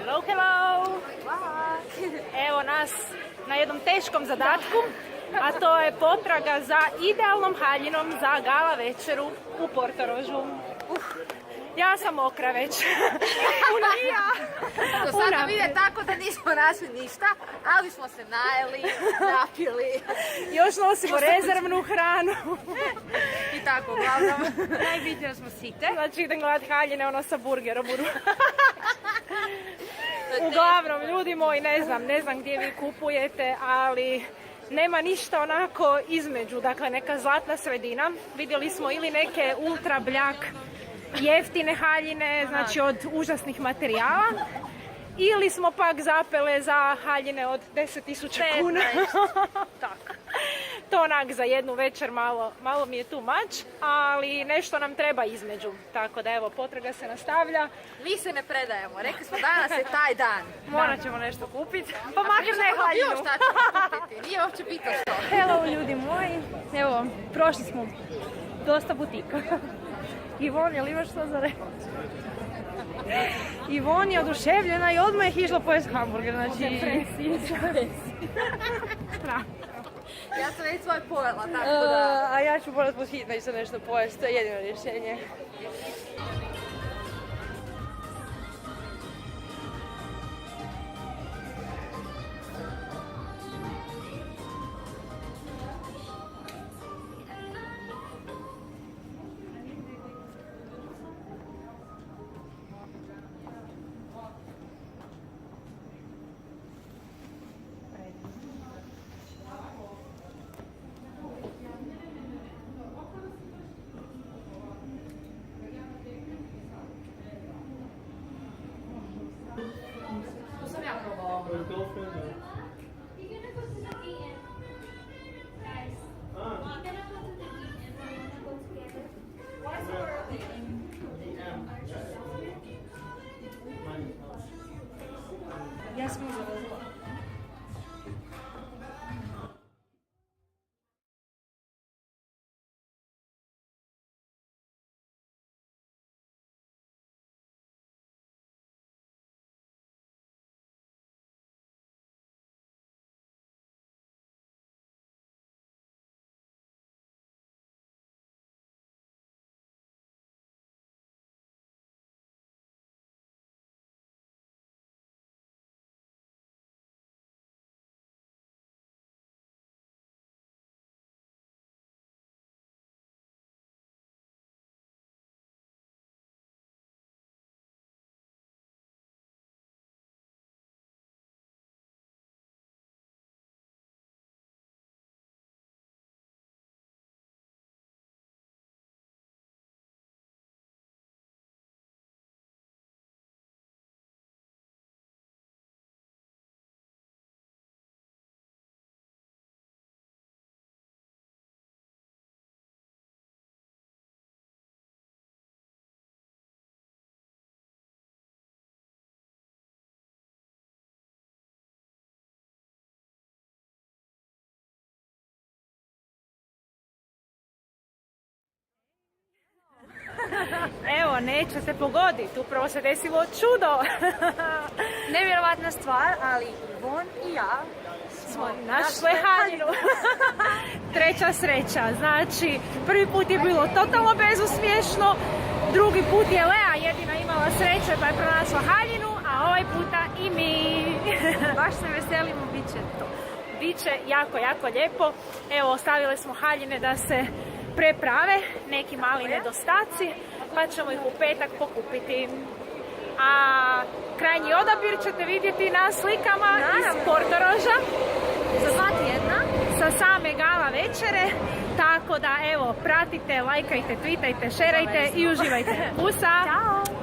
Hello, hello! Evo nas na jednom teškom zadatku, a to je potraga za idealnom haljinom za gala večeru u Portorožu. Ja sam mokra već. I ja. Do sada vide tako da nismo našli ništa, ali smo se najeli, napili. Još nosimo rezervnu hranu. I tako, uglavnom, najbitnije smo site. Znači idem gledat haljine, ono sa burgerom. Uglavnom, ljudi moji, ne znam gdje vi kupujete, ali nema ništa onako između, dakle neka zlatna sredina. Vidjeli smo ili neke ultra bljak jeftine haljine, znači od užasnih materijala, ili smo pak zapele za haljine od 10.000 kuna. Tako. To onak za jednu večer malo mi je tu much, ali nešto nam treba između. Tako da evo, potraga se nastavlja. Mi se ne predajemo, rekli smo danas je taj dan. Morat ćemo nešto kupiti, pa makar ne haljinu. Šta ćemo kupiti, nije uopće pitao što. Hello ljudi moji, evo, prošli smo dosta butika. Ivon, je li imaš što za reći? Ivon je oduševljena i odmah je išla pojesti hamburger, znači... Ja sam već svoj pojela, tako da... A ja ću morat pod hitno isto nešto pojesti, to je jedino rješenje. Ja sam uzela. Evo, nećete pogoditi, upravo se desilo čudo. Nevjerovatna stvar, ali Ivon i ja smo našli haljinu. Treća sreća, znači prvi put je bilo totalno bezuspješno, drugi put je Lea jedina imala sreće pa je pronašla haljinu, a ovaj puta i mi. Baš se veselimo, bit će to. Biće jako, jako lijepo. Evo, ostavile smo haljine da se preprave, neki mali nedostaci, pa ćemo ih u petak pokupiti. A krajnji odabir ćete vidjeti na slikama iz Portoroža Za 2 tjedna. sa same gala večere. Tako da evo, pratite, lajkajte, tweetajte, šerajte i uživajte. Pusa! Ćao!